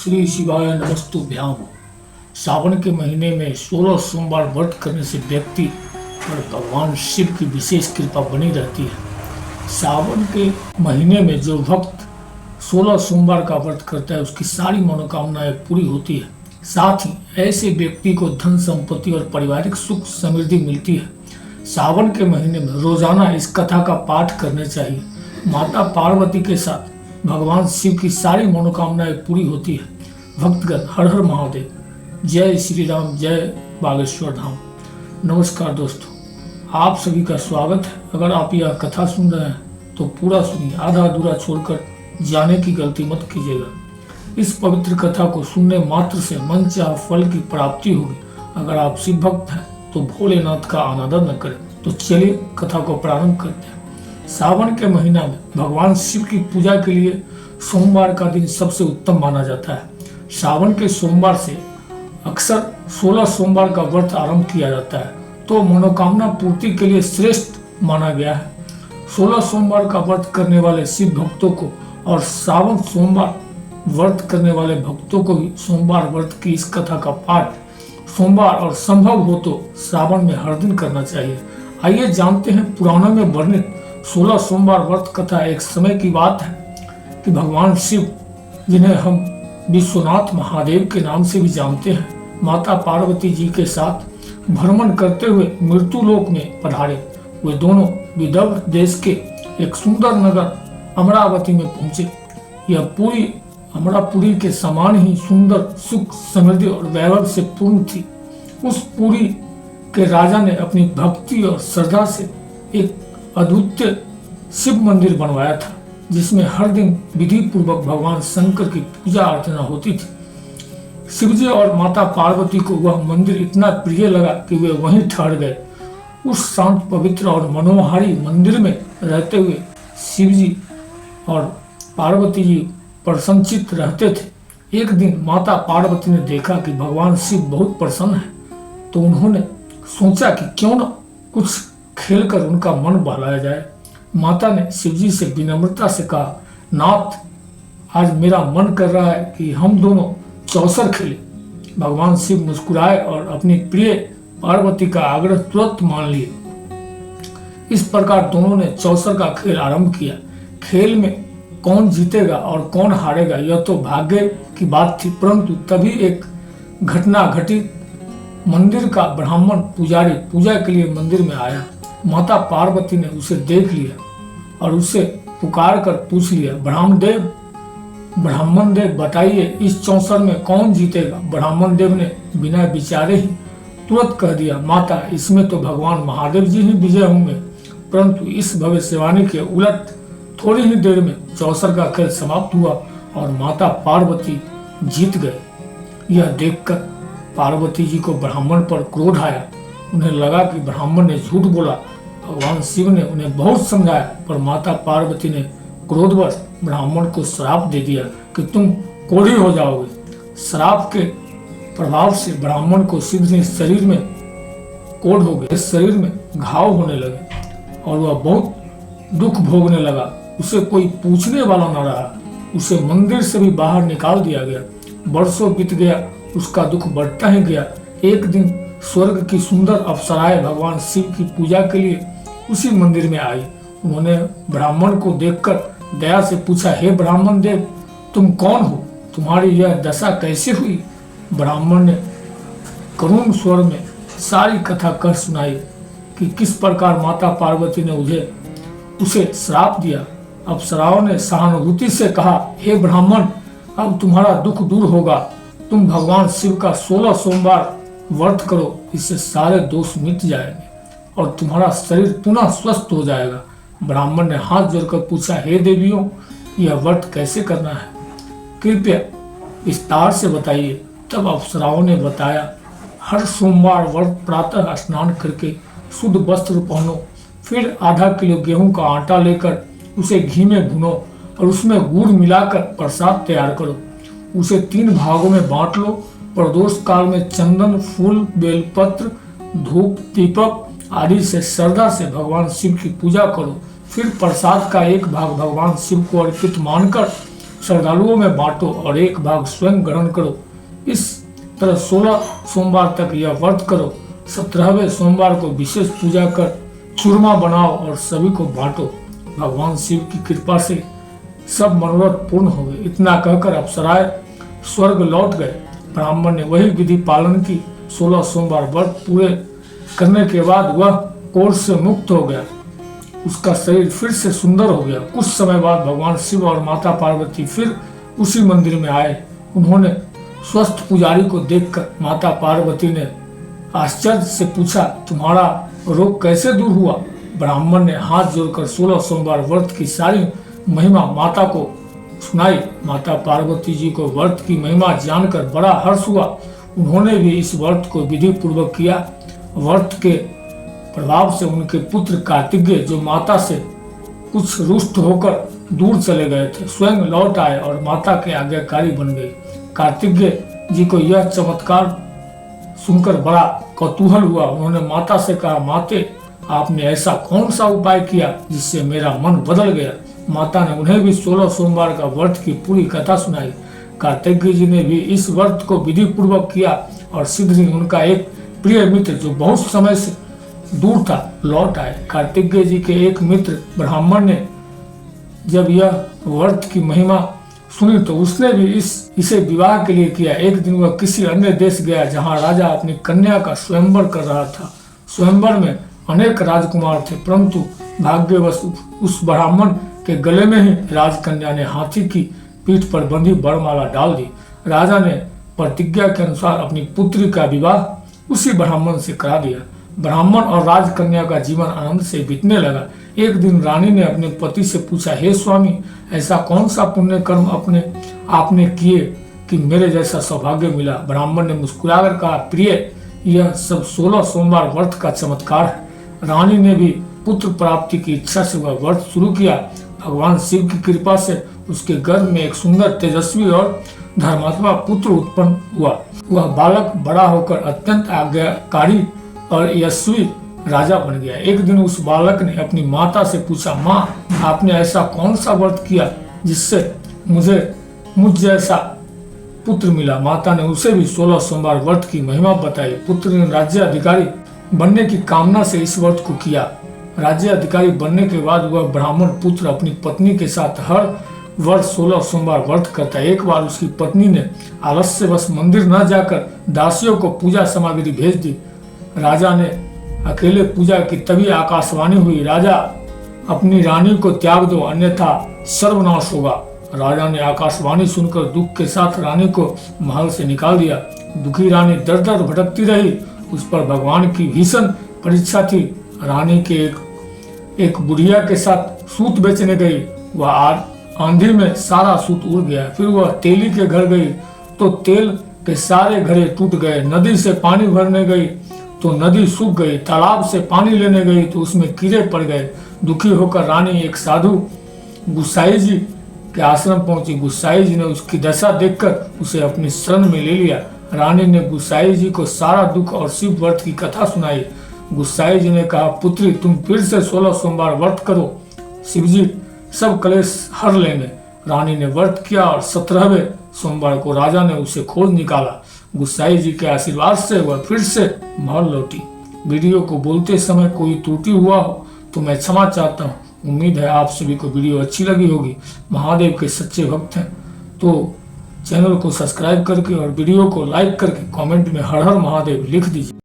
श्री शिवाय नमस्तुभ्याम। सावन के महीने में 16 सोमवार व्रत करने से व्यक्ति पर भगवान शिव की विशेष कृपा बनी रहती है। सावन के महीने में जो भक्त 16 सोमवार का व्रत करता है उसकी सारी मनोकामनाएं पूरी होती है। साथ ही ऐसे व्यक्ति को धन संपत्ति और पारिवारिक सुख समृद्धि मिलती है। सावन के महीने में रोजाना इस कथा का पाठ करने चाहिए। माता पार्वती के साथ भगवान शिव की सारी मनोकामनाएं पूरी होती है। भक्तगण हर हर महादेव, जय श्री राम, जय बागेश्वर धाम। नमस्कार दोस्तों, आप सभी का स्वागत है। अगर आप यह कथा सुन रहे हैं तो पूरा सुनिए, आधा अधूरा छोड़कर जाने की गलती मत कीजिएगा। इस पवित्र कथा को सुनने मात्र से मन चाह फल की प्राप्ति होगी। अगर आप शिव भक्त हैं तो भोलेनाथ का अनादर न करें। तो चलिए कथा को प्रारंभ करते हैं। सावन के महीना में भगवान शिव की पूजा के लिए सोमवार का दिन सबसे उत्तम माना जाता है। सावन के सोमवार से अक्सर 16 सोमवार का व्रत आरंभ किया जाता है, तो मनोकामना पूर्ति के लिए श्रेष्ठ माना गया है। 16 सोमवार का व्रत करने वाले शिव भक्तों को और सावन सोमवार व्रत करने वाले भक्तों को भी सोमवार व्रत की इस कथा का पाठ सोमवार और संभव हो तो सावन में हर दिन करना चाहिए। आइए जानते हैं पुराणों में वर्णित 16 सोमवार व्रत कथा। एक समय की बात है कि भगवान शिव, जिन्हें हम विश्वनाथ महादेव के नाम से भी जानते हैं, माता पार्वती जी के साथ भ्रमण करते हुए मृत्यु लोक में पधारे। वे दोनों विदर्भ देश के एक सुंदर नगर अमरावती में पहुंचे। यह पूरी अमरापुरी के समान ही सुंदर, सुख, समृद्धि और वैभव से पूर्ण थी। उस पुरी के राजा ने अपनी भक्ति और श्रद्धा से एक अद्वितीय शिव मंदिर बनवाया था, जिसमें हर दिन विधि पूर्वक भगवान शंकर की पूजा अर्चना होती थी। शिवजी और माता पार्वती को वह मंदिर इतना प्रिय लगा कि वे वहीं ठहर गए। उस शांत, पवित्र और मनोहारी मंदिर में रहते हुए शिवजी और पार्वती जी प्रसन्नचित्त रहते थे। एक दिन माता पार्वती ने देखा कि भगवान शिव बहुत प्रसन्न है, तो उन्होंने सोचा कि क्यों न कुछ खेलकर उनका मन बहलाया जाए। माता ने शिवजी से विनम्रता से कहा, नाथ, आज मेरा मन कर रहा है कि हम दोनों चौसर खेलें। भगवान शिव मुस्कुराए और अपनी प्रिय पार्वती का आग्रह तुरंत मान लिए। इस प्रकार दोनों ने चौसर का खेल आरंभ किया। खेल में कौन जीतेगा और कौन हारेगा यह तो भाग्य की बात थी, परंतु तभी एक घटना घटी। मंदिर का ब्राह्मण पुजारी पूजा के लिए मंदिर में आया। माता पार्वती ने उसे देख लिया और उसे पुकार कर पूछ लिया, ब्राह्मण देव बताइए, इस चौसर में कौन जीतेगा। ब्राह्मण देव ने बिना विचारे ही तुरंत कह दिया, माता, इसमें तो भगवान महादेव जी ही विजय होंगे। परंतु इस भविष्यवाणी के उलट थोड़ी ही देर में चौसर का खेल समाप्त हुआ और माता पार्वती जीत गए। यह देखकर पार्वती जी को ब्राह्मण पर क्रोध आया। उन्हें लगा कि ब्राह्मण ने झूठ बोला। भगवान शिव ने उन्हें बहुत समझाया, पर माता पार्वती ने क्रोधवश ब्राह्मण को श्राप दे दिया कि तुम कोढ़ी हो जाओगे। श्राप के प्रभाव से ब्राह्मण को सीधे शरीर में कोढ़ हो गए, शरीर में घाव होने लगे और वह बहुत दुख भोगने लगा। उसे कोई पूछने वाला न रहा। उसे मंदिर से भी बाहर निकाल दिया गया। वर्षों बीत गया, उसका दुख बढ़ता ही गया। एक दिन स्वर्ग की सुंदर अप्सराएं भगवान शिव की पूजा के लिए उसी मंदिर में आई। उन्होंने ब्राह्मण को देखकर दया से पूछा, हे ब्राह्मण देव, तुम कौन हो? तुम्हारी यह दशा कैसे हुई? ब्राह्मण ने करुण स्वर में सारी कथा कह सुनाई कि किस प्रकार माता पार्वती ने उसे श्राप दिया। अप्सराओं ने सहानुभूति से कहा, हे ब्राह्मण, अब तुम्हारा दुख दूर होगा। तुम भगवान शिव का 16 सोमवार व्रत करो, इससे सारे दोष मिट जाएंगे और तुम्हारा शरीर पुनः स्वस्थ हो जाएगा। ब्राह्मण ने हाथ जोड़कर पूछा, हे देवियों, यह व्रत कैसे करना है? कृपया विस्तार से बताइए। तब अप्सराओं ने बताया, हर सोमवार व्रत प्रातः स्नान करके शुद्ध वस्त्र पहनो, फिर आधा किलो गेहूं का आटा लेकर उसे घी में भुनो और उसमें गुड़ मिलाकर प्रसाद तैयार करो। उसे 3 भागों में बांट लो। प्रदोष काल में चंदन, फूल, बेलपत्र, धूप, दीपक आदि से श्रद्धा से भगवान शिव की पूजा करो। फिर प्रसाद का एक भाग भगवान शिव को अर्पित मानकर श्रद्धालुओं में बांटो और एक भाग स्वयं ग्रहण करो। इस तरह 16 सोमवार तक यह व्रत करो। 17वें सोमवार को विशेष पूजा कर चूरमा बनाओ और सभी को बांटो। भगवान शिव की कृपा से सब मनोरथ पूर्ण हो गए। इतना कहकर अप्सराएं स्वर्ग लौट गए। ब्राह्मण ने वही विधि पालन की। 16 सोमवार व्रत पूरे करने के बाद वह कोढ़ से मुक्त हो गया। उसका शरीर फिर से सुंदर हो गया। कुछ समय बाद भगवान शिव और माता पार्वती फिर उसी मंदिर में आए। उन्होंने स्वस्थ पुजारी को देखकर माता पार्वती ने आश्चर्य से पूछा, तुम्हारा रोग कैसे दूर हुआ? ब्राह्मण ने हाथ जोड़कर 16 सोमवार व्रत की सारी महिमा माता को सुनाई। माता पार्वती जी को व्रत की महिमा जानकर बड़ा हर्ष हुआ। उन्होंने भी इस व्रत को विधि पूर्वक किया। व्रत के प्रभाव से उनके पुत्र कार्तिकेय, जो माता से कुछ रुष्ट होकर दूर चले गए थे, स्वयं लौट आए और माता के आज्ञाकारी बन गए। कार्तिकेय जी को यह चमत्कार सुनकर बड़ा कौतूहल हुआ। उन्होंने माता से कहा, माते, आपने ऐसा कौन सा उपाय किया जिससे मेरा मन बदल गया? माता ने उन्हें भी 16 सोमवार का व्रत की पूरी कथा सुनाई। कार्तिकेय जी ने भी इस व्रत को विधि पूर्वक किया और शीघ्र ही उनका एक प्रिय मित्र, जो बहुत समय से दूर था, लौट आए। कार्तिकेय जी के एक मित्र ब्राह्मण ने जब यह व्रत की महिमा सुनी तो उसने भी इसे विवाह के लिए किया। एक दिन वह किसी अन्य देश गया जहां राजा अपनी कन्या का स्वयंवर कर रहा था। स्वयंवर में अनेक राजकुमार थे, परंतु भाग्यवश उस ब्राह्मण के गले में ही राजकन्या ने हाथी की पीठ पर बंधी वरमाला डाल दी। राजा ने प्रतिज्ञा के अनुसार अपनी पुत्री का विवाह उसी ब्राह्मण से करा दिया। ब्राह्मण और राजकन्या का जीवन आनंद से बीतने लगा। एक दिन रानी ने अपने पति से पूछा, हे स्वामी, ऐसा कौन सा पुण्य कर्म आपने किए कि मेरे जैसा सौभाग्य मिला? ब्राह्मण ने मुस्कुराकर कहा, प्रिय, यह सब 16 सोमवार व्रत का चमत्कार है। रानी ने भी पुत्र प्राप्ति की इच्छा से वह व्रत शुरू किया। भगवान शिव की कृपा से उसके गर्भ में एक सुंदर, तेजस्वी और धर्मात्मा पुत्र उत्पन्न हुआ। वह बालक बड़ा होकर अत्यंत आज्ञाकारी और यशस्वी राजा बन गया। एक दिन उस बालक ने अपनी माता से पूछा, माँ, आपने ऐसा कौन सा व्रत किया जिससे मुझ जैसा पुत्र मिला? माता ने उसे भी 16 सोमवार व्रत की महिमा बताई। पुत्र ने राज्य अधिकारी बनने की कामना से इस व्रत को किया। राज्य अधिकारी बनने के बाद वह ब्राह्मण पुत्र अपनी पत्नी के साथ हर वर्ष 16 सोमवार व्रत करता। एक बार उसकी पत्नी ने आलस्यवश मंदिर न जाकर दासियों को पूजा सामग्री भेज दी। राजा ने अकेले पूजा की, तभी आकाशवाणी हुई, राजा, अपनी रानी को त्याग दो, अन्यथा सर्वनाश होगा। राजा ने आकाशवाणी सुनकर दुख के साथ रानी को महल से निकाल दिया। दुखी रानी दर दर भटकती रही। उस पर भगवान की भीषण परीक्षा थी। रानी के एक बुढ़िया के साथ सूत बेचने गई। वह आंधी में सारा सूत उड़ गया। फिर वह तेली के घर गई तो तेल के सारे घड़े टूट गए। नदी से पानी भरने गई तो नदी सूख गई। तालाब से पानी लेने गई तो उसमें कीड़े पड़ गए। दुखी होकर रानी एक साधु गुसाई जी के आश्रम पहुंची। गुसाई जी ने उसकी दशा देखकर उसे अपनी शरण में ले लिया। रानी ने गुसाई जी को सारा दुख और शिव व्रत की कथा सुनाई। गुसाई जी ने कहा, पुत्री, तुम फिर से 16 सोमवार व्रत करो, शिवजी सब क्लेश हर लेंगे। रानी ने व्रत किया और 17वें सोमवार को राजा ने उसे खोज निकाला। गुसाई जी के आशीर्वाद से वह फिर से महल लौटी। वीडियो को बोलते समय कोई त्रुटि हुआ हो तो मैं क्षमा चाहता हूँ। उम्मीद है आप सभी को वीडियो अच्छी लगी होगी। महादेव के सच्चे भक्त हैं तो चैनल को सब्सक्राइब करके और वीडियो को लाइक करके कमेंट में हर हर महादेव लिख दीजिए।